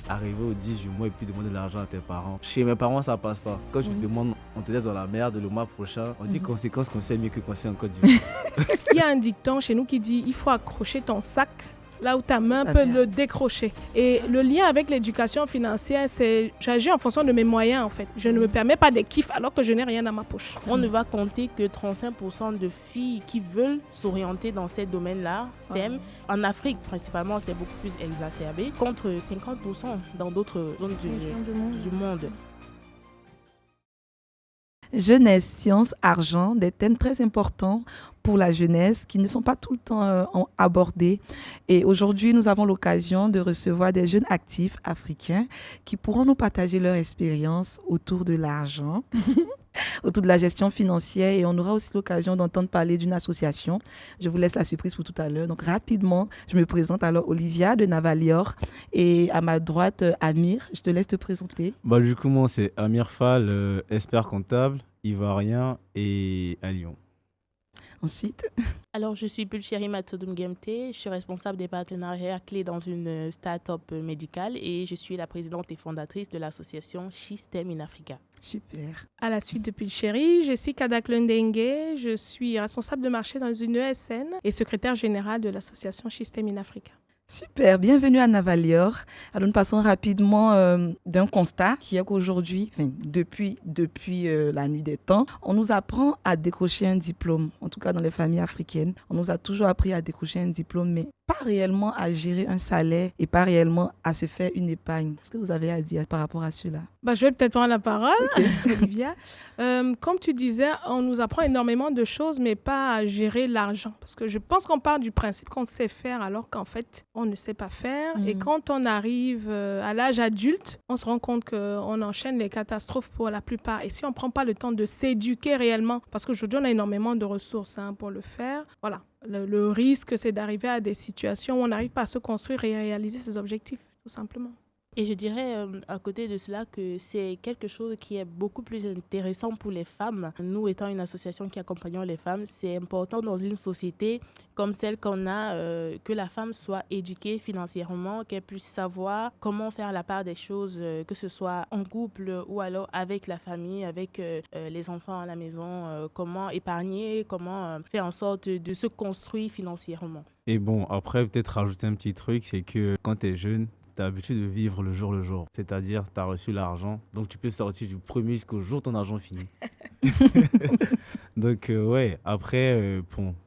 arriver au 10 du mois et puis demander de l'argent à tes parents. Chez mes parents, ça passe pas. Quand tu demandes, on te laisse dans la merde le mois prochain, on dit conséquence qu'on sait mieux que qu'on sait en Côte d'Ivoire. Il y a un dicton chez nous qui dit il faut accrocher ton sac là où ta main peut le décrocher. Et le lien avec l'éducation financière, c'est j'agis en fonction de mes moyens en fait. Je ne me permets pas des kiffs alors que je n'ai rien dans ma poche. On ne va compter que 35% de filles qui veulent s'orienter dans ces domaines-là, STEM. En Afrique, principalement, c'est beaucoup plus exacerbé, contre 50% dans d'autres zones du monde. Jeunesse, sciences, argent, des thèmes très importants pour la jeunesse qui ne sont pas tout le temps abordés. Et aujourd'hui, nous avons l'occasion de recevoir des jeunes actifs africains qui pourront nous partager leur expérience autour de l'argent, autour de la gestion financière. Et on aura aussi l'occasion d'entendre parler d'une association. Je vous laisse la surprise pour tout à l'heure. Donc rapidement, je me présente alors Olivia de Navalior et à ma droite, Amir. Je te laisse te présenter. Du coup, moi, c'est Amir Fall, expert comptable, ivoirien et à Lyon. Ensuite. Alors, je suis Pulchéri Matodum Gemte, je suis responsable des partenariats clés dans une start-up médicale et je suis la présidente et fondatrice de l'association SheSTEM in Africa. Super. À la suite de Pulchéri, Jessica Daklundengue, je suis responsable de marché dans une ESN et secrétaire générale de l'association SheSTEM in Africa. Super, bienvenue à Navalior. Alors nous passons rapidement d'un constat qui est qu'aujourd'hui, depuis la nuit des temps, on nous apprend à décrocher un diplôme, en tout cas dans les familles africaines. On nous a toujours appris à décrocher un diplôme, mais pas réellement à gérer un salaire et pas réellement à se faire une épargne. Qu'est-ce que vous avez à dire par rapport à cela? Je vais peut-être prendre la parole, Olivia. Comme tu disais, on nous apprend énormément de choses, mais pas à gérer l'argent. Parce que je pense qu'on part du principe qu'on sait faire, alors qu'en fait, on ne sait pas faire. Et quand on arrive à l'âge adulte, on se rend compte qu'on enchaîne les catastrophes pour la plupart. Et si on ne prend pas le temps de s'éduquer réellement, parce qu'aujourd'hui, on a énormément de ressources pour le faire, voilà. Le risque, c'est d'arriver à des situations où on n'arrive pas à se construire et à réaliser ses objectifs, tout simplement. Et je dirais à côté de cela que c'est quelque chose qui est beaucoup plus intéressant pour les femmes. Nous étant une association qui accompagne les femmes, c'est important dans une société comme celle qu'on a que la femme soit éduquée financièrement, qu'elle puisse savoir comment faire la part des choses, que ce soit en couple ou alors avec la famille, avec les enfants à la maison, comment épargner, comment faire en sorte de se construire financièrement. Et après, peut-être rajouter un petit truc, c'est que quand tu es jeune, tu as l'habitude de vivre le jour le jour. C'est-à-dire, tu as reçu l'argent, donc tu peux sortir du premier jusqu'au jour où ton argent finit. Donc, après,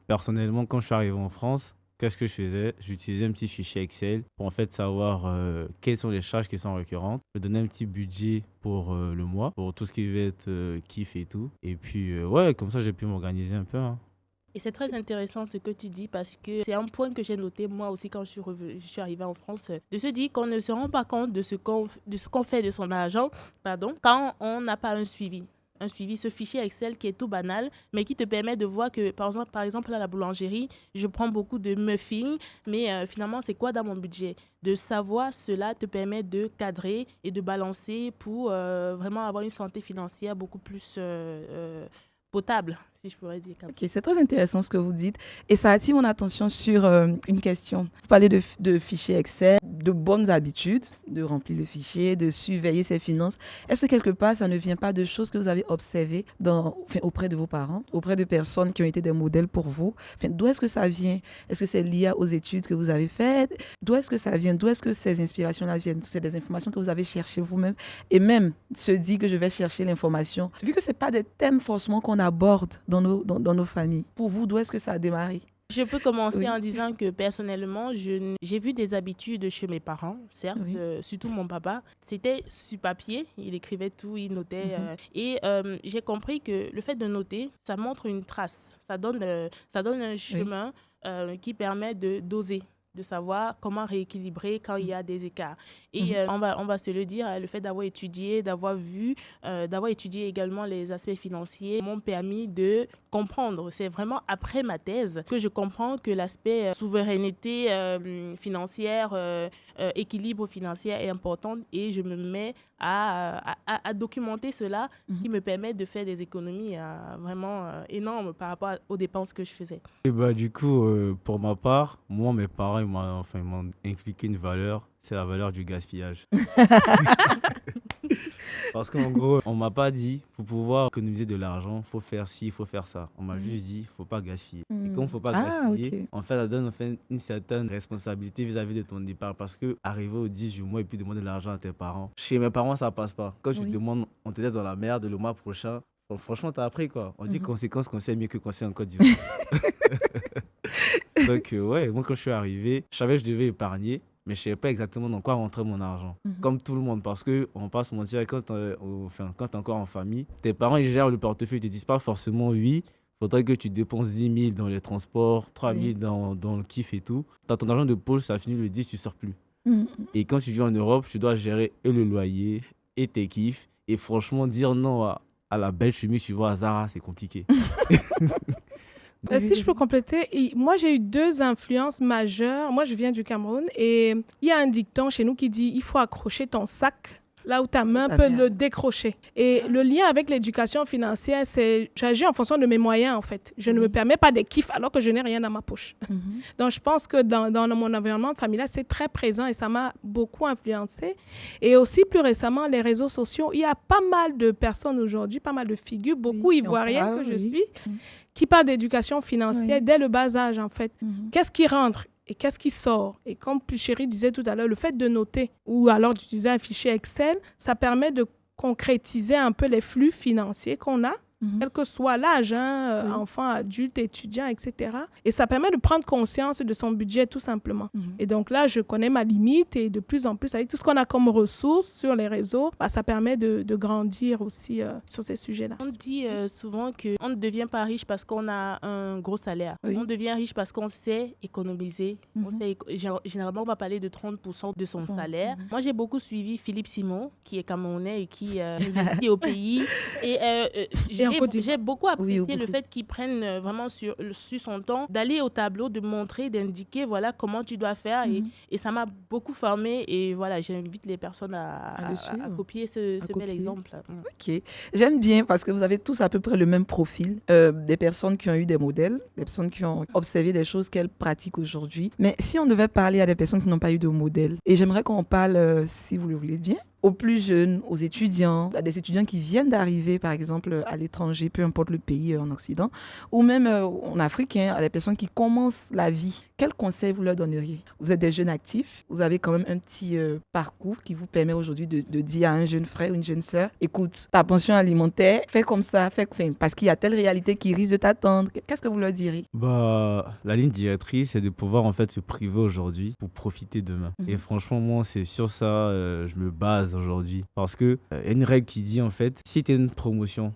personnellement, quand je suis arrivé en France, qu'est-ce que je faisais? J'utilisais un petit fichier Excel pour en fait savoir quelles sont les charges qui sont récurrentes. Je donnais un petit budget pour le mois, pour tout ce qui va être kiff et tout. Et puis, comme ça, j'ai pu m'organiser un peu. Et c'est très intéressant ce que tu dis parce que c'est un point que j'ai noté moi aussi quand je suis arrivée en France, de se dire qu'on ne se rend pas compte de ce qu'on fait de son argent quand on n'a pas un suivi, ce fichier Excel qui est tout banal, mais qui te permet de voir que, par exemple à la boulangerie, je prends beaucoup de muffins, mais finalement, c'est quoi dans mon budget? De savoir cela te permet de cadrer et de balancer pour vraiment avoir une santé financière beaucoup plus potable, si je pourrais dire. Ok, c'est très intéressant ce que vous dites. Et ça attire mon attention sur une question. Vous parlez de fichiers Excel, de bonnes habitudes, de remplir le fichier, de surveiller ses finances. Est-ce que quelque part, ça ne vient pas de choses que vous avez observées auprès de vos parents, auprès de personnes qui ont été des modèles pour vous? D'où est-ce que ça vient? Est-ce que c'est lié aux études que vous avez faites? D'où est-ce que ça vient? D'où est-ce que ces inspirations-là viennent? C'est des informations que vous avez cherchées vous-même. Et même se dit que je vais chercher l'information. Vu que ce n'est pas des thèmes forcément qu'on aborde dans nos familles. Pour vous, d'où est-ce que ça a démarré? Je peux commencer en disant que personnellement, j'ai vu des habitudes chez mes parents, certes, surtout mon papa. C'était sur papier, il écrivait tout, il notait. Et j'ai compris que le fait de noter, ça montre une trace, ça donne un chemin qui permet de doser, de savoir comment rééquilibrer quand il y a des écarts. Et on va se le dire, le fait d'avoir étudié, d'avoir étudié également les aspects financiers m'ont permis de comprendre. C'est vraiment après ma thèse que je comprends que l'aspect souveraineté financière, équilibre financier est important et je me mets à documenter cela, qui me permet de faire des économies vraiment énormes par rapport aux dépenses que je faisais. Et du coup, pour ma part, mes parents ils m'ont inculqué une valeur, c'est la valeur du gaspillage. Parce qu'en gros, on m'a pas dit, pour pouvoir économiser de l'argent, il faut faire ci, il faut faire ça. On m'a juste dit, il faut pas gaspiller. Et comme il faut pas gaspiller, en fait, ça donne une certaine responsabilité vis-à-vis de ton épargne. Parce que arriver au 10 du mois et puis demander de l'argent à tes parents, chez mes parents, ça passe pas. Quand tu demandes, on te laisse dans la merde le mois prochain. Bon, franchement, t'as appris quoi. On dit conséquence qu'on sait mieux que conseil en Côte d'Ivoire. Donc, moi, quand je suis arrivé, je savais que je devais épargner. Mais je ne savais pas exactement dans quoi rentrait mon argent. Comme tout le monde, parce qu'on ne va pas se mentir, quand tu es encore en famille, tes parents ils gèrent le portefeuille, ils ne te disent pas forcément oui, il faudrait que tu dépenses 10 000 dans les transports, 3 000 dans le kiff et tout. Tu as ton argent de poche, ça finit le 10, tu ne sors plus. Et quand tu vis en Europe, tu dois gérer et le loyer et tes kiffs. Et franchement, dire non à la belle chemise, tu vois, à Zara, c'est compliqué. Si je peux compléter, moi j'ai eu 2 influences majeures. Moi je viens du Cameroun et il y a un dicton chez nous qui dit il faut accrocher ton sac là où ta main peut le décrocher. Et le lien avec l'éducation financière, c'est j'agis en fonction de mes moyens en fait. Je ne me permets pas des kiffs alors que je n'ai rien dans ma poche. Donc je pense que dans mon environnement familial, c'est très présent et ça m'a beaucoup influencée. Et aussi plus récemment, les réseaux sociaux, il y a pas mal de personnes aujourd'hui, pas mal de figures, beaucoup ivoiriennes que je suis, qui parlent d'éducation financière dès le bas âge en fait. Qu'est-ce qui rentre et qu'est-ce qui sort? Et comme Chérie disait tout à l'heure, le fait de noter ou alors d'utiliser un fichier Excel, ça permet de concrétiser un peu les flux financiers qu'on a, quel que soit l'âge, enfant, adulte, étudiant, etc. Et ça permet de prendre conscience de son budget tout simplement. Et donc là, je connais ma limite et de plus en plus, avec tout ce qu'on a comme ressources sur les réseaux, ça permet de grandir aussi sur ces sujets-là. On dit souvent qu'on ne devient pas riche parce qu'on a un gros salaire. On devient riche parce qu'on sait économiser. Généralement, on va parler de 30% de son salaire. Moi, j'ai beaucoup suivi Philippe Simon, qui est camerounais et qui investit au pays. Et j'ai beaucoup apprécié le fait qu'il prenne vraiment sur son temps d'aller au tableau, de montrer, d'indiquer voilà comment tu dois faire et ça m'a beaucoup formé et voilà, j'invite les personnes à copier ce bel exemple. Ok, j'aime bien parce que vous avez tous à peu près le même profil, des personnes qui ont eu des modèles, des personnes qui ont observé des choses qu'elles pratiquent aujourd'hui. Mais si on devait parler à des personnes qui n'ont pas eu de modèle, et j'aimerais qu'on parle, si vous le voulez bien, aux plus jeunes, aux étudiants, à des étudiants qui viennent d'arriver, par exemple, à l'étranger, peu importe le pays en Occident, ou même en Afrique, à des personnes qui commencent la vie. Quels conseils vous leur donneriez? Vous êtes des jeunes actifs, vous avez quand même un petit parcours qui vous permet aujourd'hui de dire à un jeune frère ou une jeune sœur, écoute, ta pension alimentaire, fais comme ça, parce qu'il y a telle réalité qui risque de t'attendre. Qu'est-ce que vous leur diriez? La ligne directrice, c'est de pouvoir en fait se priver aujourd'hui pour profiter demain. Et franchement, moi, c'est sur ça, je me base aujourd'hui. Parce que y a une règle qui dit en fait, si tu as une promotion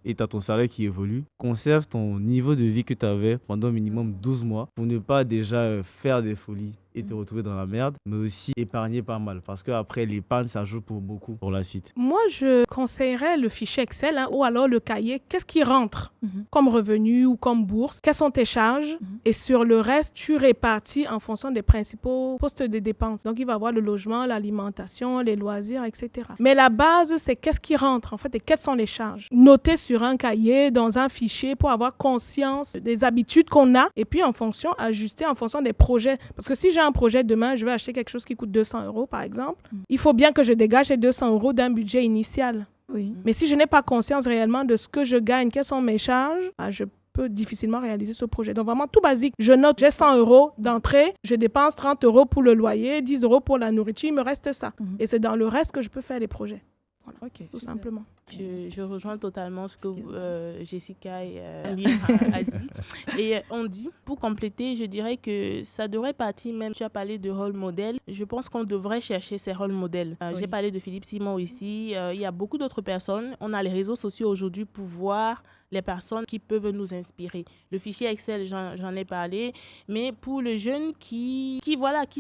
et tu as ton salaire qui évolue, conserve ton niveau de vie que tu avais pendant minimum 12 mois pour ne pas déjà faire des folies et te retrouver dans la merde, mais aussi épargner pas mal. Parce qu'après, l'épargne, ça joue pour beaucoup pour la suite. Moi, je conseillerais le fichier Excel ou alors le cahier. Qu'est-ce qui rentre comme revenu ou comme bourse? Quelles sont tes charges? Et sur le reste, tu répartis en fonction des principaux postes de dépenses. Donc, il va y avoir le logement, l'alimentation, les loisirs, etc. Mais la base, c'est qu'est-ce qui rentre en fait et quelles sont les charges. Noter sur un cahier, dans un fichier pour avoir conscience des habitudes qu'on a et puis en fonction, ajuster en fonction des projets. Parce que si j'ai un projet demain, je vais acheter quelque chose qui coûte 200 € par exemple, il faut bien que je dégage les 200 € d'un budget initial. Mais si je n'ai pas conscience réellement de ce que je gagne, quelles sont mes charges, je peux difficilement réaliser ce projet. Donc vraiment tout basique. Je note, j'ai 100 € d'entrée, je dépense 30 € pour le loyer, 10 € pour la nourriture, il me reste ça. Et c'est dans le reste que je peux faire les projets. Voilà, tout simplement. Je rejoins totalement ce que Jessica et a dit. Et on dit, pour compléter, je dirais que ça devrait partir, même tu as parlé de rôle modèle, je pense qu'on devrait chercher ces rôles modèles. J'ai parlé de Philippe Simon ici, il y a beaucoup d'autres personnes. On a les réseaux sociaux aujourd'hui pour voir les personnes qui peuvent nous inspirer. Le fichier Excel, j'en ai parlé, mais pour le jeune qui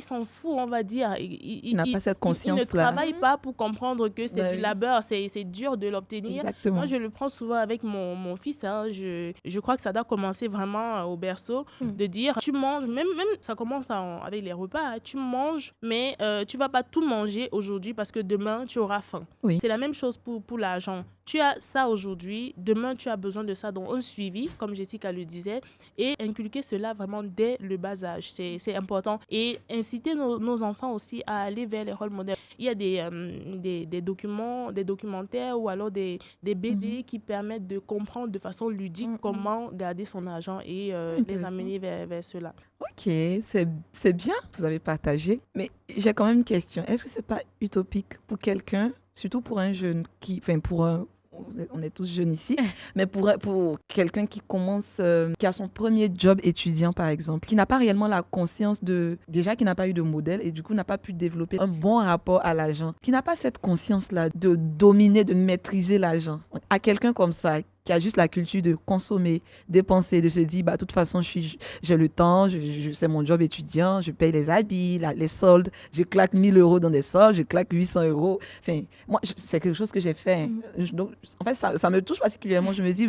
s'en fout, on va dire, il n'a pas cette conscience-là. Il ne travaille pas pour comprendre que c'est du labeur, c'est dur de l'obtenir. Exactement. Moi, je le prends souvent avec mon fils. Je crois que ça doit commencer vraiment au berceau, de dire, tu manges, même ça commence avec les repas, tu manges, mais tu ne vas pas tout manger aujourd'hui parce que demain, tu auras faim. C'est la même chose pour l'argent. tu as ça aujourd'hui, demain tu as besoin de ça, donc un suivi, comme Jessica le disait, et inculquer cela vraiment dès le bas âge, c'est important. Et inciter nos enfants aussi à aller vers les rôles modèles. Il y a des documentaires ou alors des BD qui permettent de comprendre de façon ludique comment garder son argent et les amener vers cela. Ok, c'est bien, vous avez partagé. Mais j'ai quand même une question. Est-ce que c'est pas utopique pour quelqu'un, surtout pour un jeune on est tous jeunes ici, mais pour quelqu'un qui commence, qui a son premier job étudiant par exemple, qui n'a pas réellement la conscience déjà qui n'a pas eu de modèle et du coup n'a pas pu développer un bon rapport à l'argent, qui n'a pas cette conscience-là de dominer, de maîtriser l'argent. À quelqu'un comme ça, qui a juste la culture de consommer, dépenser, de se dire, de toute façon, j'ai le temps, c'est mon job étudiant, je paye les habits, les soldes, je claque 1 000 € dans des soldes, je claque 800 €. Enfin, moi, c'est quelque chose que j'ai fait. Donc, en fait, ça me touche particulièrement. Je me dis,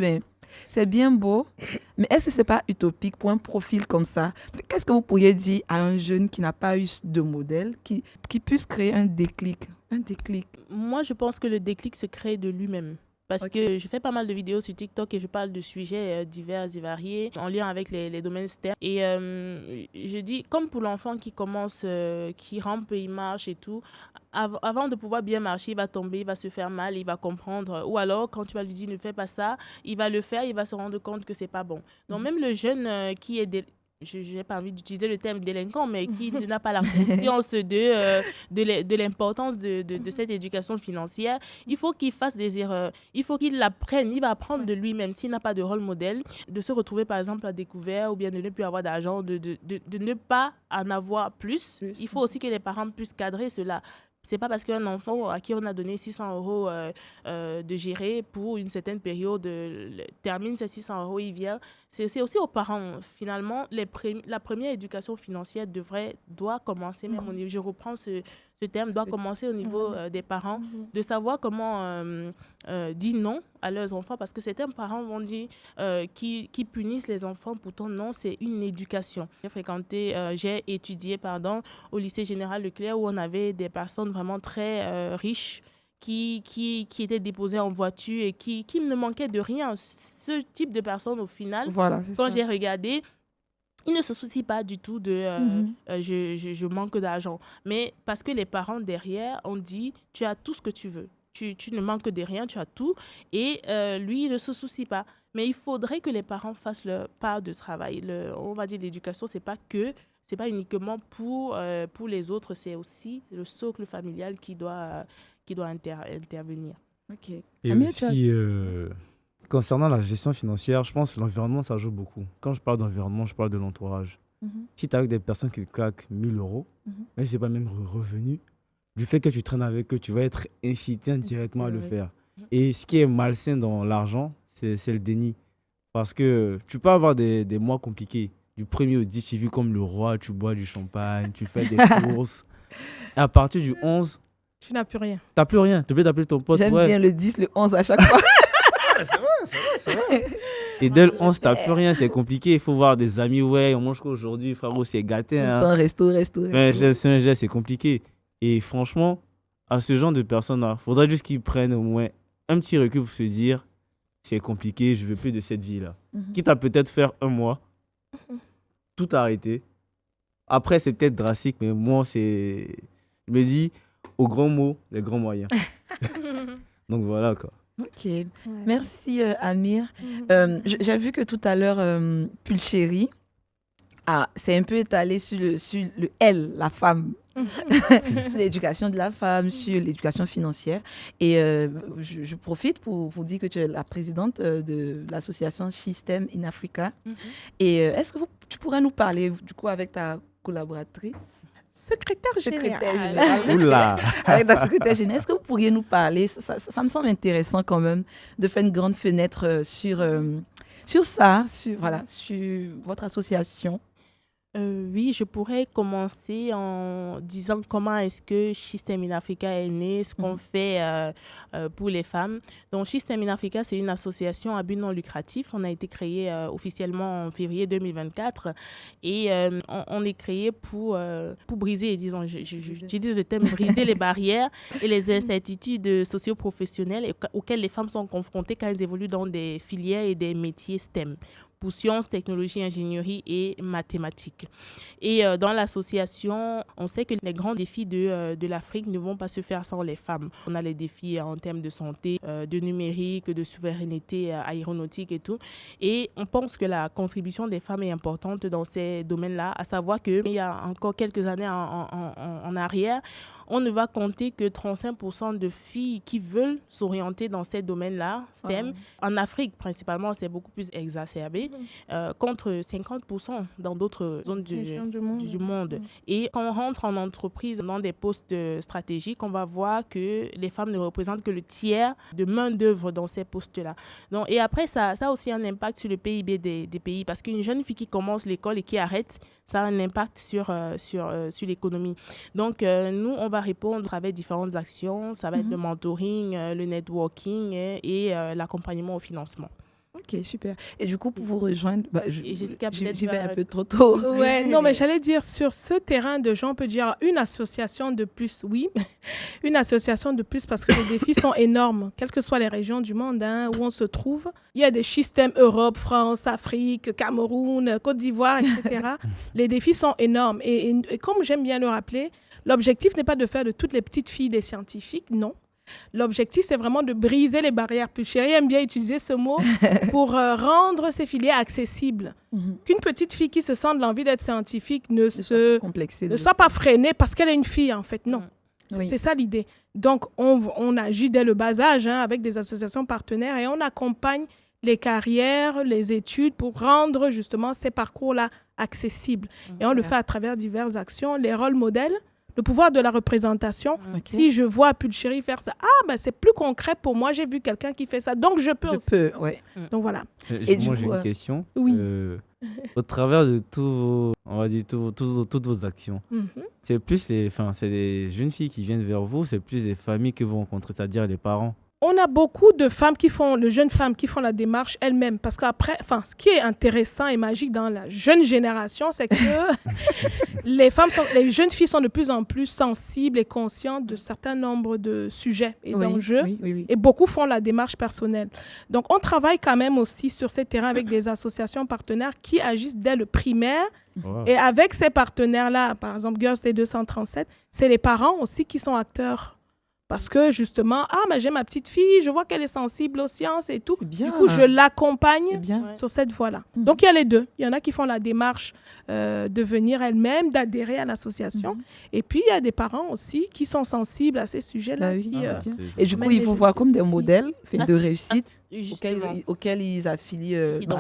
c'est bien beau, mais est-ce que ce n'est pas utopique pour un profil comme ça? Qu'est-ce que vous pourriez dire à un jeune qui n'a pas eu de modèle, qui puisse créer un déclic? Moi, je pense que le déclic se crée de lui-même. Parce que je fais pas mal de vidéos sur TikTok et je parle de sujets divers et variés en lien avec les domaines STEM. Et je dis, comme pour l'enfant qui commence, qui rampe, il marche et tout, avant de pouvoir bien marcher, il va tomber, il va se faire mal, il va comprendre. Ou alors, quand tu vas lui dire ne fais pas ça, il va le faire, il va se rendre compte que c'est pas bon. Donc même le jeune qui est... je n'ai pas envie d'utiliser le terme délinquant, mais qui n'a pas la conscience de l'importance de cette éducation financière, il faut qu'il fasse des erreurs. Il faut qu'il l'apprenne. Il va apprendre de lui-même. S'il n'a pas de rôle modèle, de se retrouver, par exemple, à découvert ou bien de ne plus avoir d'argent, de ne pas en avoir plus. Il faut aussi que les parents puissent cadrer cela. C'est pas parce qu'un enfant à qui on a donné 600 € de gérer pour une certaine période termine ces 600 €, il vient. C'est aussi aux parents. Finalement, la première éducation financière doit commencer, même au niveau, je reprends ce terme, doit commencer au niveau des parents, de savoir comment dire non à leurs enfants, parce que certains parents vont dire qui punissent les enfants, pourtant non, c'est une éducation. J'ai étudié au lycée Général Leclerc où on avait des personnes vraiment très riches qui étaient déposées en voiture et qui ne manquaient de rien. Ce type de personnes, au final, quand j'ai regardé, ils ne se soucient pas du tout de je manque d'argent. Mais parce que les parents derrière ont dit tu as tout ce que tu veux. Tu ne manques de rien, tu as tout. Et lui, il ne se soucie pas. Mais il faudrait que les parents fassent leur part de travail. On va dire l'éducation, c'est pas uniquement pour les autres, c'est aussi le socle familial qui doit intervenir. Okay. Et Amir, aussi, concernant la gestion financière, je pense que l'environnement, ça joue beaucoup. Quand je parle d'environnement, je parle de l'entourage. Si tu as avec des personnes qui claquent 1 000 €, même si ce n'est pas le même revenu, du fait que tu traînes avec eux, tu vas être incité indirectement à le faire. Et ce qui est malsain dans l'argent, c'est le déni. Parce que tu peux avoir des mois compliqués. Du 1er au 10, tu vis comme le roi, tu bois du champagne, tu fais des courses. Et à partir du 11, tu n'as plus rien. Tu n'as plus rien. Tu peux t'appeler ton pote. J'aime bien le 10, le 11 à chaque fois. c'est vrai. Et dès le 11, tu n'as plus rien. C'est compliqué. Il faut voir des amis. Ouais, on mange quoi aujourd'hui? Frérot, c'est gâté. Resto. C'est compliqué. Et franchement, à ce genre de personnes-là, il faudrait juste qu'ils prennent au moins un petit recul pour se dire c'est compliqué, je ne veux plus de cette vie-là. Quitte à peut-être faire 1 mois, tout arrêter. Après, c'est peut-être drastique, mais moi, je me dis, aux grands mots, les grands moyens. Donc voilà, quoi. Ok, merci Amir. J'ai vu que tout à l'heure, Pulchérie c'est un peu étalé sur le elle, la femme. Sur l'éducation de la femme, sur l'éducation financière. Et je profite pour vous dire que tu es la présidente de l'association System in Africa. Et est-ce que tu pourrais nous parler, du coup, avec ta collaboratrice? Secrétaire générale. Oula. Avec ta secrétaire générale, est-ce que vous pourriez nous parler? Ça me semble intéressant quand même de faire une grande fenêtre sur ça, sur votre association. Oui, je pourrais commencer en disant comment est-ce que System in Africa est né, ce qu'on fait pour les femmes. Donc, System in Africa, c'est une association à but non lucratif. On a été créé officiellement en février 2024 et on est créé pour briser, disons, j'utilise le terme briser les barrières et les incertitudes socio-professionnelles auxquelles les femmes sont confrontées quand elles évoluent dans des filières et des métiers STEM. Pour sciences, technologies, ingénierie et mathématiques. Et dans l'association, on sait que les grands défis de l'Afrique ne vont pas se faire sans les femmes. On a les défis en termes de santé, de numérique, de souveraineté aéronautique et tout. Et on pense que la contribution des femmes est importante dans ces domaines-là, à savoir qu'il y a encore quelques années en arrière, on ne va compter que 35% de filles qui veulent s'orienter dans ces domaines-là, STEM. En Afrique, principalement, c'est beaucoup plus exacerbé, contre 50% dans d'autres zones du monde. Et quand on rentre en entreprise, dans des postes stratégiques, on va voir que les femmes ne représentent que le tiers de main-d'œuvre dans ces postes-là. Donc, et après, ça a aussi un impact sur le PIB des pays, parce qu'une jeune fille qui commence l'école et qui arrête, ça a un impact sur l'économie. Donc, nous, on va répondre à travers différentes actions. Ça va être le mentoring, le networking et l'accompagnement au financement. Ok, super. Et du coup, pour vous rejoindre, j'y vais un peu trop tôt. Ouais, non, mais j'allais dire, sur ce terrain de gens, on peut dire une association de plus, oui. Une association de plus parce que les défis sont énormes, quelles que soient les régions du monde où on se trouve. Il y a des systèmes Europe, France, Afrique, Cameroun, Côte d'Ivoire, etc. Les défis sont énormes. Et comme j'aime bien le rappeler, l'objectif n'est pas de faire de toutes les petites filles des scientifiques, non. L'objectif, c'est vraiment de briser les barrières. Pulchéry aime bien utiliser ce mot pour rendre ces filières accessibles. Qu'une petite fille qui se sent de l'envie d'être scientifique ne soit pas freinée parce qu'elle est une fille, en fait. Non. Oui. C'est ça l'idée. Donc, on agit dès le bas âge avec des associations partenaires et on accompagne les carrières, les études pour rendre justement ces parcours-là accessibles. Et on le fait à travers diverses actions, les rôles modèles, le pouvoir de la représentation. Si je vois Pulchéry faire ça, c'est plus concret pour moi. J'ai vu quelqu'un qui fait ça, donc je peux aussi. Donc voilà. J'ai une question. Oui. Au travers de toutes vos actions, c'est plus c'est des jeunes filles qui viennent vers vous, c'est plus des familles que vous rencontrez, c'est-à-dire les parents. On a beaucoup de femmes de jeunes femmes qui font la démarche elles-mêmes. Parce qu'après, ce qui est intéressant et magique dans la jeune génération, c'est que les jeunes filles sont de plus en plus sensibles et conscientes de certains nombres de sujets et d'enjeux. Oui. Et beaucoup font la démarche personnelle. Donc, on travaille quand même aussi sur ces terrains avec des associations partenaires qui agissent dès le primaire. Wow. Et avec ces partenaires-là, par exemple, Girls Day 237, c'est les parents aussi qui sont acteurs. Parce que justement, j'ai ma petite fille, je vois qu'elle est sensible aux sciences et tout. Du coup, je l'accompagne sur cette voie-là. Donc, il y a les deux. Il y en a qui font la démarche de venir elles-mêmes, d'adhérer à l'association. Et puis, il y a des parents aussi qui sont sensibles à ces sujets-là. Et du coup, ils vous voient comme des modèles de réussite auxquels ils affilient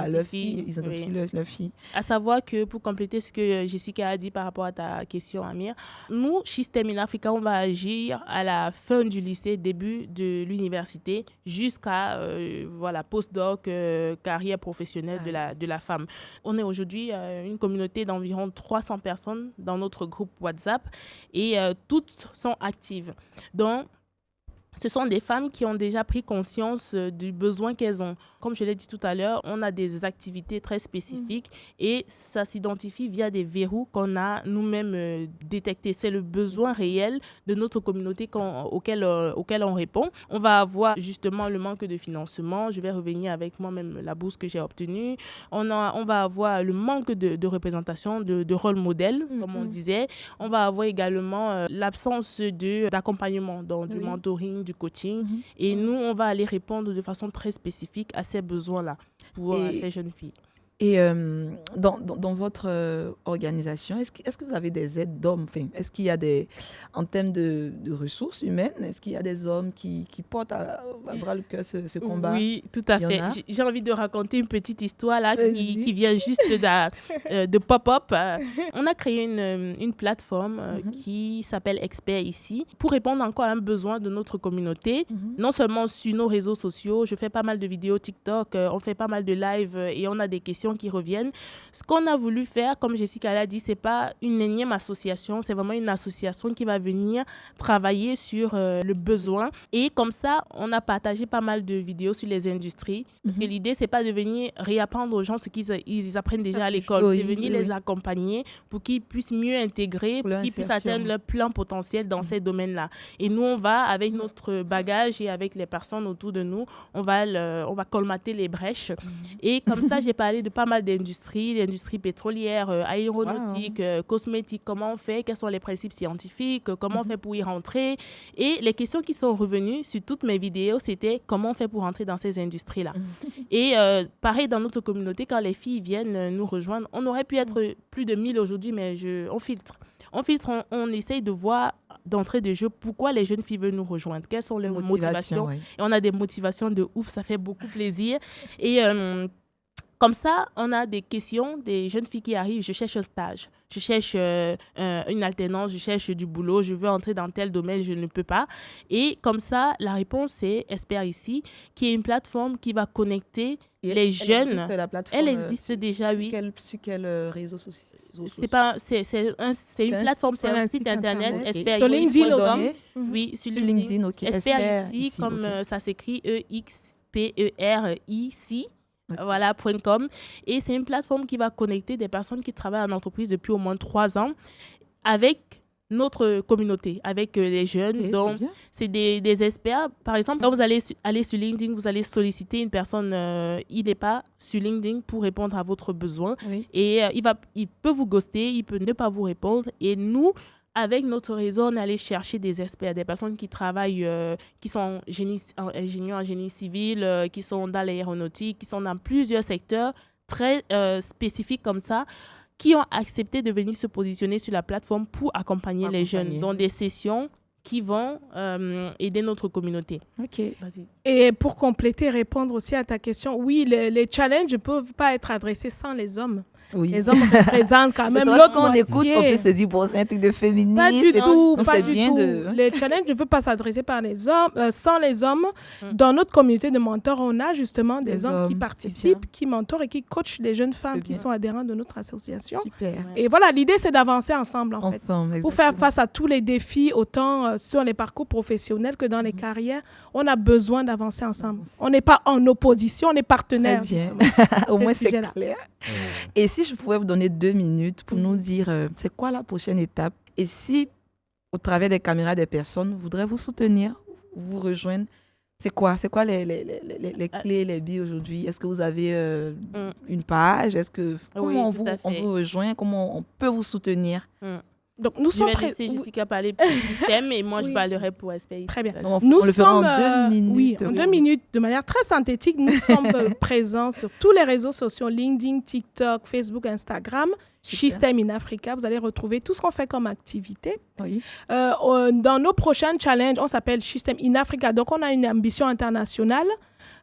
leur fille. Ils identifient leur fille. À savoir que, pour compléter ce que Jessica a dit par rapport à ta question, Amir, nous, System in Africa, on va agir à la fin du lycée, début de l'université, jusqu'à postdoc, carrière professionnelle de la femme. On est aujourd'hui une communauté d'environ 300 personnes dans notre groupe WhatsApp et toutes sont actives. Donc, ce sont des femmes qui ont déjà pris conscience du besoin qu'elles ont. Comme je l'ai dit tout à l'heure, on a des activités très spécifiques et ça s'identifie via des verrous qu'on a nous-mêmes détectés. C'est le besoin réel de notre communauté auquel on répond. On va avoir justement le manque de financement. Je vais revenir avec moi-même la bourse que j'ai obtenue. On va avoir le manque de représentation, de rôle modèle, comme on disait. On va avoir également l'absence d'accompagnement, donc du mentoring, du coaching. Et nous, on va aller répondre de façon très spécifique à ces besoins-là pour ces jeunes filles. Et dans votre organisation, est-ce que vous avez des aides d'hommes? Est-ce qu'il y a en termes de ressources humaines, est-ce qu'il y a des hommes qui portent à bras le cœur ce combat? Oui, tout à fait. J'ai envie de raconter une petite histoire là qui vient juste de pop-up. On a créé une plateforme qui s'appelle Expert ici pour répondre encore à un besoin de notre communauté, non seulement sur nos réseaux sociaux. Je fais pas mal de vidéos TikTok, on fait pas mal de lives et on a des questions questions qui reviennent. Ce qu'on a voulu faire, comme Jessica l'a dit, c'est pas une énième association, c'est vraiment une association qui va venir travailler sur le besoin. Et comme ça, on a partagé pas mal de vidéos sur les industries. Parce que l'idée, c'est pas de venir réapprendre aux gens ce qu'ils apprennent déjà à l'école. C'est de venir les accompagner pour qu'ils puissent mieux intégrer, pour qu'ils puissent atteindre leur plein potentiel dans ces domaines-là. Et nous, on va, avec notre bagage et avec les personnes autour de nous, on va colmater les brèches. Et comme ça, j'ai parlé de pas mal d'industries, l'industrie pétrolière, aéronautique, cosmétique, comment on fait, quels sont les principes scientifiques, comment on fait pour y rentrer. Et les questions qui sont revenues sur toutes mes vidéos, c'était comment on fait pour rentrer dans ces industries-là. Et pareil, dans notre communauté, quand les filles viennent nous rejoindre, on aurait pu être plus de 1000 aujourd'hui, mais on filtre. On essaye de voir d'entrée de jeu pourquoi les jeunes filles veulent nous rejoindre, quelles sont leurs motivations. Et on a des motivations de ouf, ça fait beaucoup plaisir. Et comme ça, on a des questions des jeunes filles qui arrivent. Je cherche un stage, je cherche une alternance, je cherche du boulot, je veux entrer dans tel domaine, je ne peux pas. Et comme ça, la réponse c'est Espère ici, qui est une plateforme qui va connecter les jeunes. Existe, la plateforme, elle existe déjà, oui. Sur quel réseau social? C'est une plateforme, c'est un site internet. Espère sur LinkedIn aussi. Oui, sur LinkedIn, ok. Espère ici, comme ça s'écrit EXPERIC. Voilà, .com. Et c'est une plateforme qui va connecter des personnes qui travaillent en entreprise depuis au moins 3 ans avec notre communauté, avec les jeunes. Donc, c'est des experts. Par exemple, quand vous allez aller sur LinkedIn, vous allez solliciter une personne, il n'est pas sur LinkedIn pour répondre à votre besoin. Et il peut vous ghoster, il peut ne pas vous répondre. Et nous, avec notre réseau, on est allé chercher des experts, des personnes qui travaillent, qui sont ingénieurs en génie civil, qui sont dans l'aéronautique, qui sont dans plusieurs secteurs très spécifiques comme ça, qui ont accepté de venir se positionner sur la plateforme pour accompagner les jeunes dans des sessions qui vont aider notre communauté. Ok. Vas-y. Et pour compléter, répondre aussi à ta question, oui, les challenges ne peuvent pas être adressés sans les hommes. Les hommes représentent quand même l'autre quand on moitié. écoute, on peut se dire, bon, c'est un truc de féministe. Pas du tout, pas du tout. De... Les challenges ne peuvent pas s'adresser par les hommes, sans les hommes. Dans notre communauté de mentors, on a justement des hommes qui participent, qui mentorent et qui coachent les jeunes femmes qui sont adhérentes de notre association. Super. Et voilà, l'idée, c'est d'avancer ensemble, en fait. Pour faire face à tous les défis, autant sur les parcours professionnels que dans les carrières, on a besoin d'avancer ensemble. On n'est pas en opposition, on est partenaires. Très bien. Au moins, c'est clair. Et si je pouvais vous donner 2 minutes pour nous dire c'est quoi la prochaine étape et si, au travers des caméras des personnes, voudraient vous soutenir, vous rejoindre, c'est quoi les clés, les billes aujourd'hui? Est-ce que vous avez une page? Comment on vous rejoint? Comment on peut vous soutenir? Donc, nous sommes prêts. Je vais laisser Jessica parler pour le système et moi, je parlerai pour SPI. Très bien. Donc, on le fera en 2 minutes. Oui, en 2 minutes, de manière très synthétique. Nous sommes présents sur tous les réseaux sociaux, LinkedIn, TikTok, Facebook, Instagram. System in Africa. Vous allez retrouver tout ce qu'on fait comme activité. Oui. Dans nos prochains challenges, on s'appelle System in Africa. Donc, on a une ambition internationale.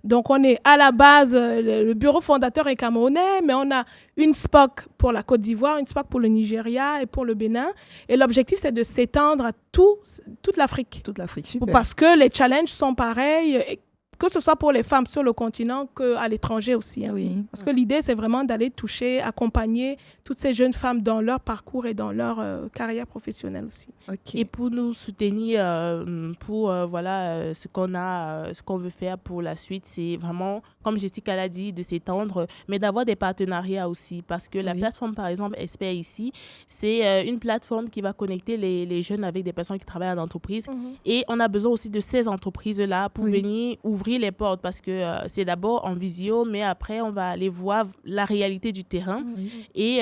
Donc, on est à la base, le bureau fondateur est camerounais, mais on a une SPOC pour la Côte d'Ivoire, une SPOC pour le Nigeria et pour le Bénin. Et l'objectif, c'est de s'étendre à toute l'Afrique. Toute l'Afrique, super. Parce que les challenges sont pareils, que ce soit pour les femmes sur le continent qu'à l'étranger aussi. Hein. Oui. Parce que l'idée, c'est vraiment d'aller toucher, accompagner toutes ces jeunes femmes dans leur parcours et dans leur carrière professionnelle aussi. Okay. Et pour nous soutenir, pour ce qu'on veut faire pour la suite, c'est vraiment, comme Jessica l'a dit, de s'étendre, mais d'avoir des partenariats aussi. Parce que la plateforme, par exemple, Espère ici, c'est une plateforme qui va connecter les jeunes avec des personnes qui travaillent en entreprise. Et on a besoin aussi de ces entreprises-là pour venir ouvrir les portes parce que c'est d'abord en visio, mais après, on va aller voir la réalité du terrain. Et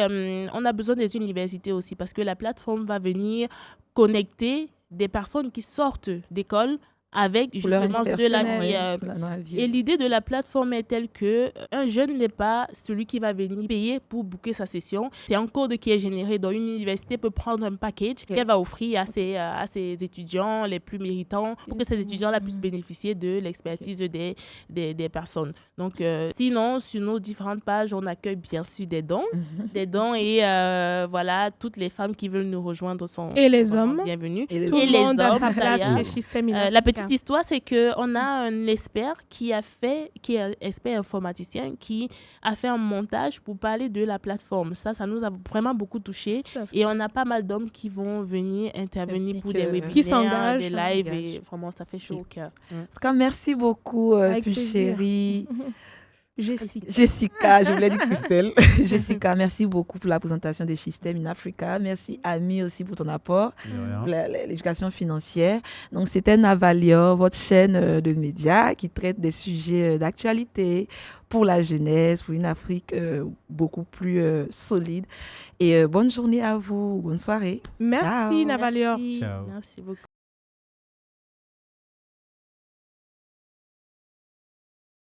on a besoin des universités aussi parce que la plateforme va venir connecter des personnes qui sortent d'école avec justement de vie. Et l'idée de la plateforme est telle que un jeune n'est pas celui qui va venir payer pour booker sa session. C'est un code qui est généré. Donc, une université peut prendre un package qu'elle va offrir à ses étudiants les plus méritants pour que ces étudiants-là puissent bénéficier de l'expertise des personnes. Donc, sinon, sur nos différentes pages, on accueille bien sûr des dons. Des dons et voilà, toutes les femmes qui veulent nous rejoindre sont et les hommes. bienvenues. Tout le monde a sa place chez System in Africa. La petite petite histoire, c'est qu'on a un expert qui est expert informaticien, qui a fait un montage pour parler de la plateforme. Ça nous a vraiment beaucoup touché. Et on a pas mal d'hommes qui vont venir intervenir pour des webinaires, qui s'engagent, des lives. Et vraiment, ça fait chaud au cœur. En tout cas, merci beaucoup, Pulchérie. Jessica, je voulais dire Christelle. Jessica, merci beaucoup pour la présentation des systèmes in Africa. Merci Ami aussi pour ton apport, l'éducation financière. Donc c'était Navalia, votre chaîne de médias qui traite des sujets d'actualité pour la jeunesse, pour une Afrique beaucoup plus solide. Et bonne journée à vous, bonne soirée. Merci Navalia. Merci beaucoup.